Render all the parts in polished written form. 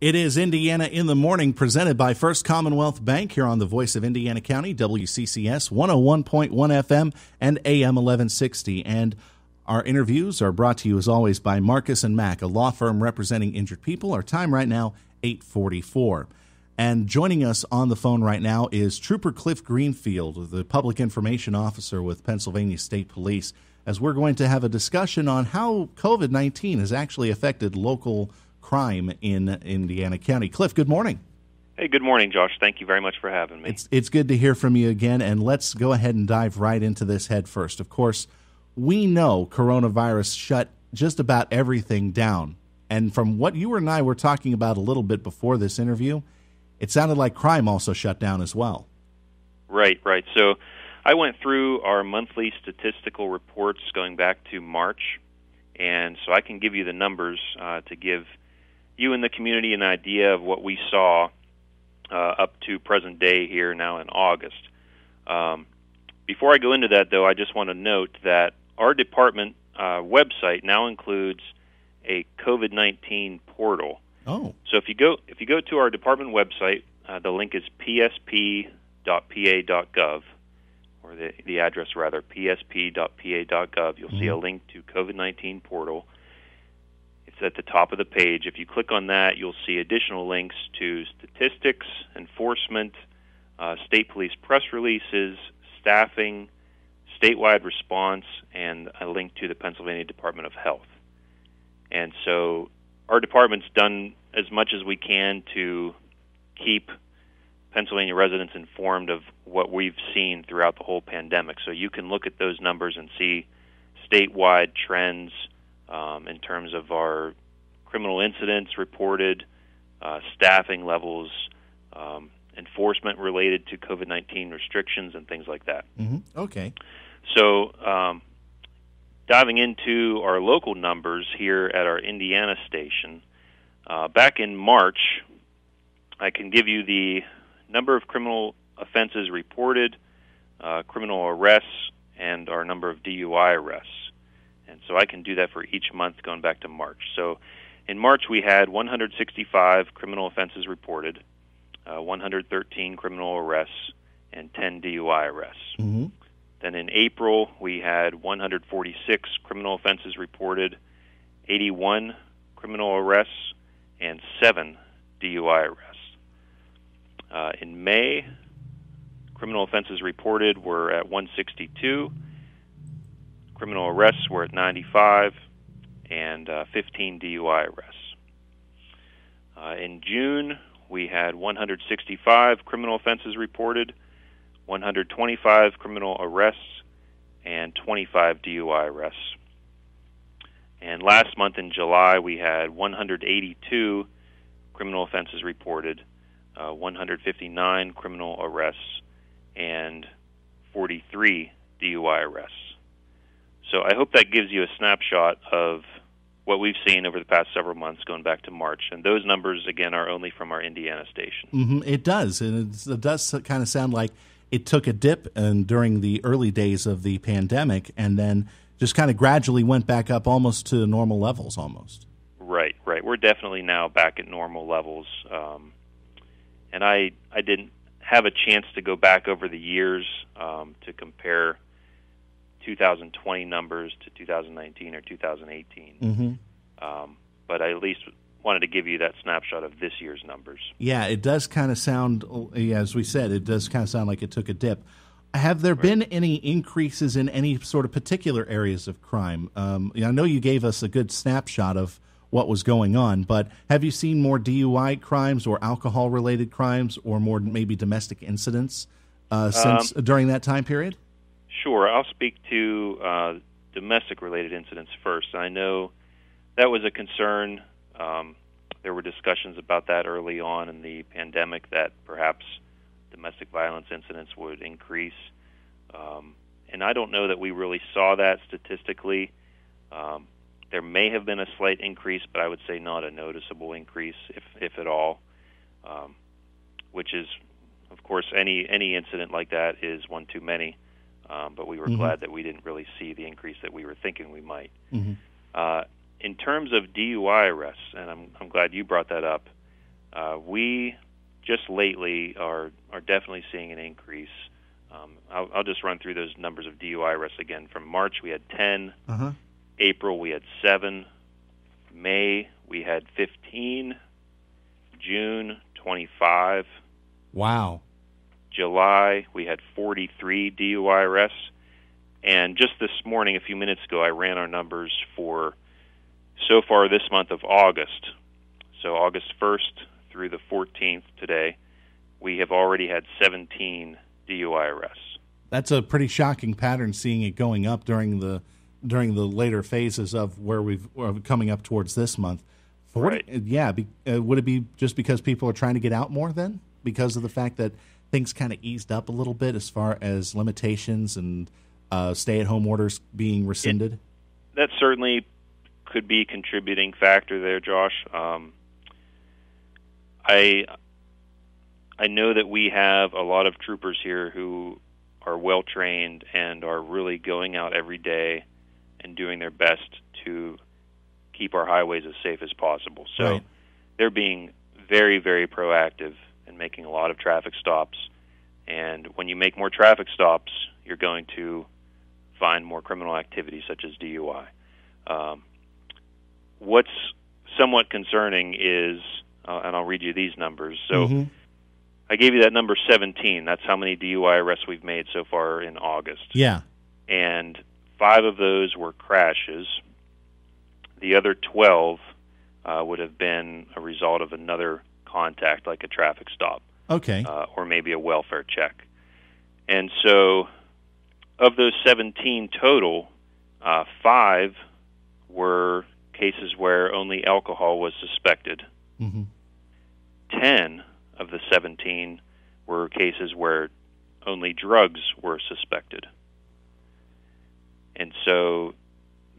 It is Indiana in the Morning, presented by First Commonwealth Bank here on the Voice of Indiana County, WCCS 101.1 FM and AM 1160. And our interviews are brought to you, as always, by Marcus & Mack, a law firm representing injured people. Our time right now, 8:44. And joining us on the phone right now is Trooper Cliff Greenfield, the Public Information Officer with Pennsylvania State Police, as we're going to have a discussion on how COVID-19 has actually affected local crime in Indiana County. Cliff, good morning. Hey, good morning, Josh. Thank you very much for having me. It's good to hear from you again, and let's go ahead and dive right into this head first. Of course, we know coronavirus shut just about everything down, and from what you and I were talking about a little bit before this interview, it sounded like crime also shut down as well. Right. So I went through our monthly statistical reports going back to March, and so I can give you the numbers to give you and the community an idea of what we saw up to present day here now in August. Before I go into that, though, I just want to note that our department website now includes a COVID-19 portal. Oh. So if you go to our department website, the link is psp.pa.gov, or the address rather, psp.pa.gov. You'll see a link to COVID-19 portal. It's at the top of the page. If you click on that, you'll see additional links to statistics, enforcement, state police press releases, staffing, statewide response, and a link to the Pennsylvania Department of Health. And so our department's done as much as we can to keep Pennsylvania residents informed of what we've seen throughout the whole pandemic. So you can look at those numbers and see statewide trends in terms of our criminal incidents reported, staffing levels, enforcement related to COVID-19 restrictions, and things like that. Mm-hmm. Okay. So diving into our local numbers here at our Indiana station, back in March, I can give you the number of criminal offenses reported, criminal arrests, and our number of DUI arrests. And so I can do that for each month going back to March. So in March we had 165 criminal offenses reported, 113 criminal arrests, and 10 DUI arrests. Mm-hmm. Then in April we had 146 criminal offenses reported, 81 criminal arrests, and 7 DUI arrests. In May, criminal offenses reported were at 162, criminal arrests were at 95, and 15 DUI arrests. In June, we had 165 criminal offenses reported, 125 criminal arrests, and 25 DUI arrests. And last month in July, we had 182 criminal offenses reported, 159 criminal arrests, and 43 DUI arrests. So I hope that gives you a snapshot of what we've seen over the past several months going back to March. And those numbers, again, are only from our Indiana station. Mm-hmm. It does. And it does kind of sound like it took a dip during the early days of the pandemic and then just kind of gradually went back up almost to normal levels almost. Right. We're definitely now back at normal levels. And I didn't have a chance to go back over the years to compare 2020 numbers to 2019 or 2018. Mm-hmm. But I at least wanted to give you that snapshot of this year's numbers. Yeah, it does kind of sound, as we said, it does kind of sound like it took a dip. Have there been any increases in any sort of particular areas of crime? I know you gave us a good snapshot of what was going on, but have you seen more DUI crimes or alcohol-related crimes or more maybe domestic incidents since during that time period? Sure. I'll speak to domestic-related incidents first. I know that was a concern. There were discussions about that early on in the pandemic that perhaps domestic violence incidents would increase. And I don't know that we really saw that statistically. There may have been a slight increase, but I would say not a noticeable increase, if at all, which is, of course, any incident like that is one too many. But we were glad that we didn't really see the increase that we were thinking we might. Mm-hmm. In terms of DUI arrests, and I'm glad you brought that up, We just lately are definitely seeing an increase. I'll just run through those numbers of DUI arrests again. From March, we had 10. April, we had 7. May, we had 15. June, 25. Wow. July, we had 43 DUI arrests. And just this morning, a few minutes ago, I ran our numbers for so far this month of August. So August 1st through the 14th today, we have already had 17 DUI arrests. That's a pretty shocking pattern, seeing it going up during the later phases of where we're coming up towards this month. Right. Yeah. Would it be just because people are trying to get out more then? Because of the fact that things kind of eased up a little bit as far as limitations and stay-at-home orders being rescinded? That certainly could be a contributing factor there, Josh. I know that we have a lot of troopers here who are well-trained and are really going out every day and doing their best to keep our highways as safe as possible. So right. They're being very, very proactive and making a lot of traffic stops. And when you make more traffic stops, you're going to find more criminal activity such as DUI. What's somewhat concerning is, and I'll read you these numbers. So I gave you that number 17. That's how many DUI arrests we've made so far in August. Yeah. And 5 of those were crashes. The other 12 would have been a result of another contact, like a traffic stop. Okay. Or maybe a welfare check. And so of those 17 total, 5 were cases where only alcohol was suspected. 10 of the 17 were cases where only drugs were suspected. And so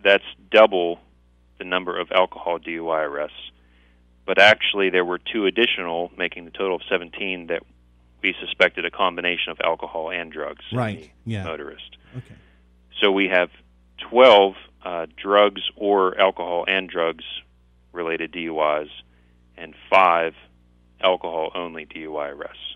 that's double the number of alcohol DUI arrests. But actually there were 2 additional, making the total of 17, that we suspected a combination of alcohol and drugs right. in the Yeah. motorist. Okay. So we have 12 drugs or alcohol and drugs related DUIs and 5 alcohol-only DUI arrests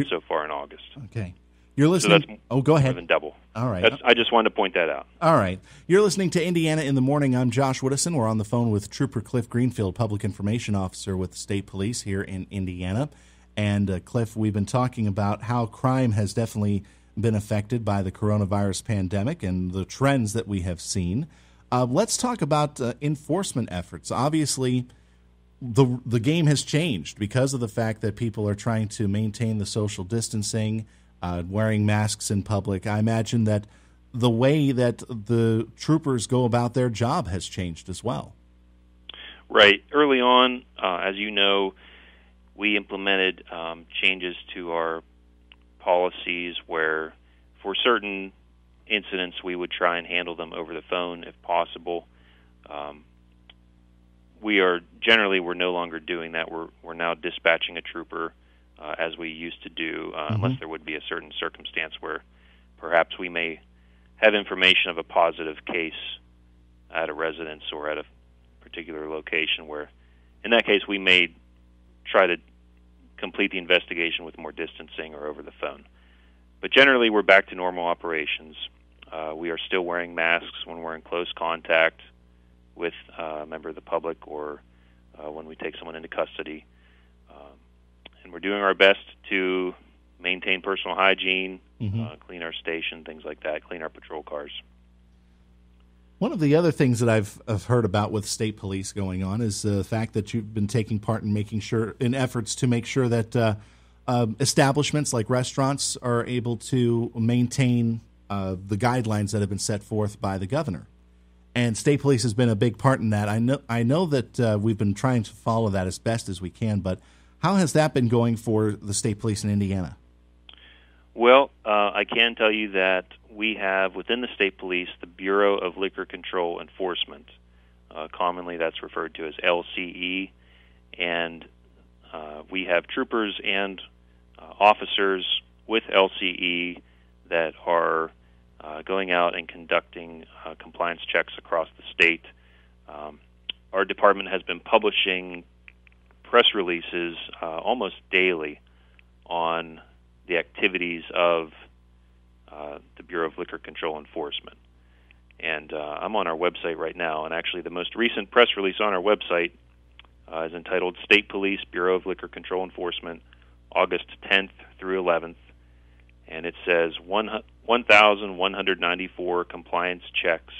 so far in August. Okay. You're listening. So that's go ahead. more than double. All right. I just wanted to point that out. All right. You're listening to Indiana in the Morning. I'm Josh Woodison. We're on the phone with Trooper Cliff Greenfield, Public Information Officer with the State Police here in Indiana. And Cliff, we've been talking about how crime has definitely been affected by the coronavirus pandemic and the trends that we have seen. Let's talk about enforcement efforts. Obviously, the game has changed because of the fact that people are trying to maintain the social distancing, wearing masks in public. I imagine that the way that the troopers go about their job has changed as well. Right. Early on, as you know, we implemented changes to our policies where for certain incidents we would try and handle them over the phone if possible. We're no longer doing that. We're now dispatching a trooper as we used to do, unless there would be a certain circumstance where perhaps we may have information of a positive case at a residence or at a particular location where, in that case, we may try to complete the investigation with more distancing or over the phone. But generally, we're back to normal operations. We are still wearing masks when we're in close contact with a member of the public or when we take someone into custody. And we're doing our best to maintain personal hygiene, clean our station, things like that, clean our patrol cars. One of the other things that I've heard about with state police going on is the fact that you've been taking part in efforts to make sure that establishments like restaurants are able to maintain the guidelines that have been set forth by the governor. And state police has been a big part in that. I know that we've been trying to follow that as best as we can, but how has that been going for the state police in Indiana? Well, I can tell you that we have within the state police the Bureau of Liquor Control Enforcement. Commonly that's referred to as LCE. And we have troopers and officers with LCE that are going out and conducting compliance checks across the state. Our department has been publishing press releases almost daily on the activities of the Bureau of Liquor Control Enforcement. And I'm on our website right now, and actually the most recent press release on our website is entitled State Police Bureau of Liquor Control Enforcement, August 10th through 11th, and it says 1,194 compliance checks,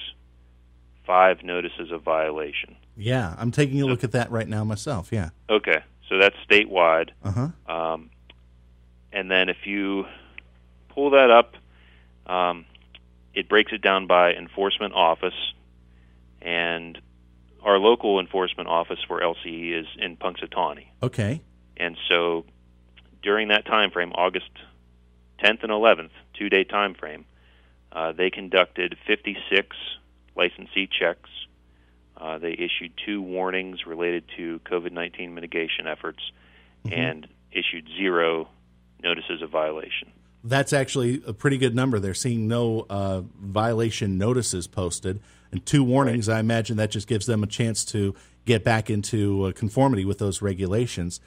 5 notices of violation. Yeah, I'm taking a look at that right now myself, yeah. Okay, so that's statewide. Uh-huh. And then if you pull that up, it breaks it down by enforcement office, and our local enforcement office for LCE is in Punxsutawney. Okay. And so during that time frame, August 10th and 11th, 2-day time frame, they conducted 56 licensee checks. They issued 2 warnings related to COVID-19 mitigation efforts, and issued 0 notices of violation. That's actually a pretty good number. They're seeing no violation notices posted, and 2 warnings. Right. I imagine that just gives them a chance to get back into conformity with those regulations.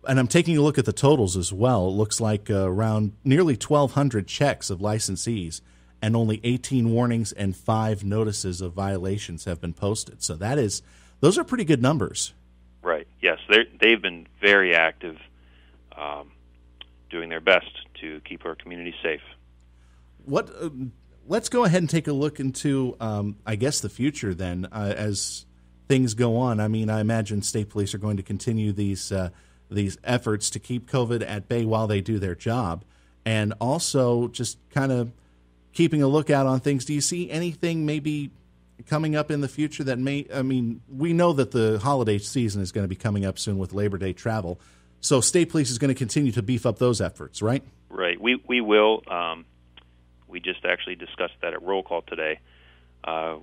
And I'm taking a look at the totals as well. It looks like around nearly 1,200 checks of licensees, and only 18 warnings and 5 notices of violations have been posted. So those are pretty good numbers. Right. Yes, they've been very active, doing their best to keep our community safe. Let's go ahead and take a look into, I guess, the future then, as things go on. I mean, I imagine state police are going to continue these efforts to keep COVID at bay while they do their job, and also just kind of keeping a lookout on things. Do you see anything maybe coming up in the future that we know that the holiday season is going to be coming up soon with Labor Day travel, so state police is going to continue to beef up those efforts, right? Right. We will. We just actually discussed that at roll call today.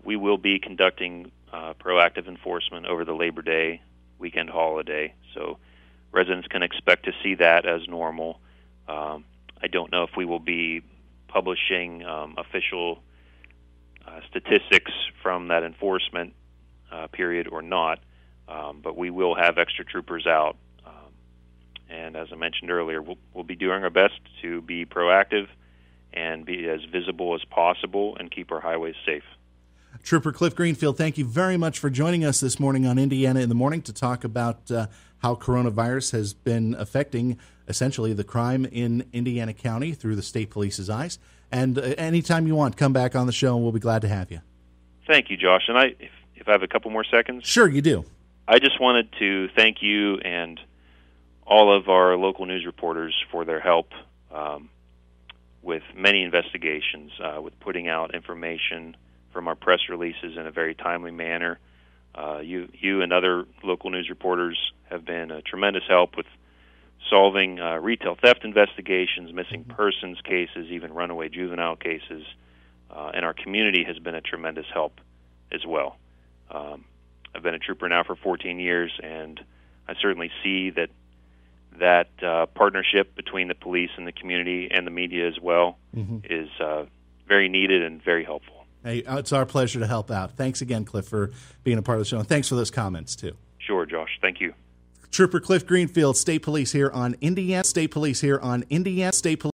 We will be conducting proactive enforcement over the Labor Day weekend holiday, so residents can expect to see that as normal. I don't know if we will be publishing official statistics from that enforcement period or not, but we will have extra troopers out. And as I mentioned earlier, we'll be doing our best to be proactive and be as visible as possible and keep our highways safe. Trooper Cliff Greenfield, thank you very much for joining us this morning on Indiana in the Morning to talk about how coronavirus has been affecting essentially the crime in Indiana County through the state police's eyes. And anytime you want, come back on the show and we'll be glad to have you. Thank you, Josh. And if I have a couple more seconds. Sure, you do. I just wanted to thank you and all of our local news reporters for their help with many investigations, with putting out information from our press releases in a very timely manner. You and other local news reporters have been a tremendous help with solving retail theft investigations, missing persons cases, even runaway juvenile cases, and our community has been a tremendous help as well. I've been a trooper now for 14 years, and I certainly see that partnership between the police and the community and the media as well is very needed and very helpful. Hey, it's our pleasure to help out. Thanks again, Cliff, for being a part of the show, and thanks for those comments, too. Sure, Josh. Thank you. Trooper Cliff Greenfield, State Police here on Indiana. State Police here on Indiana. State Police.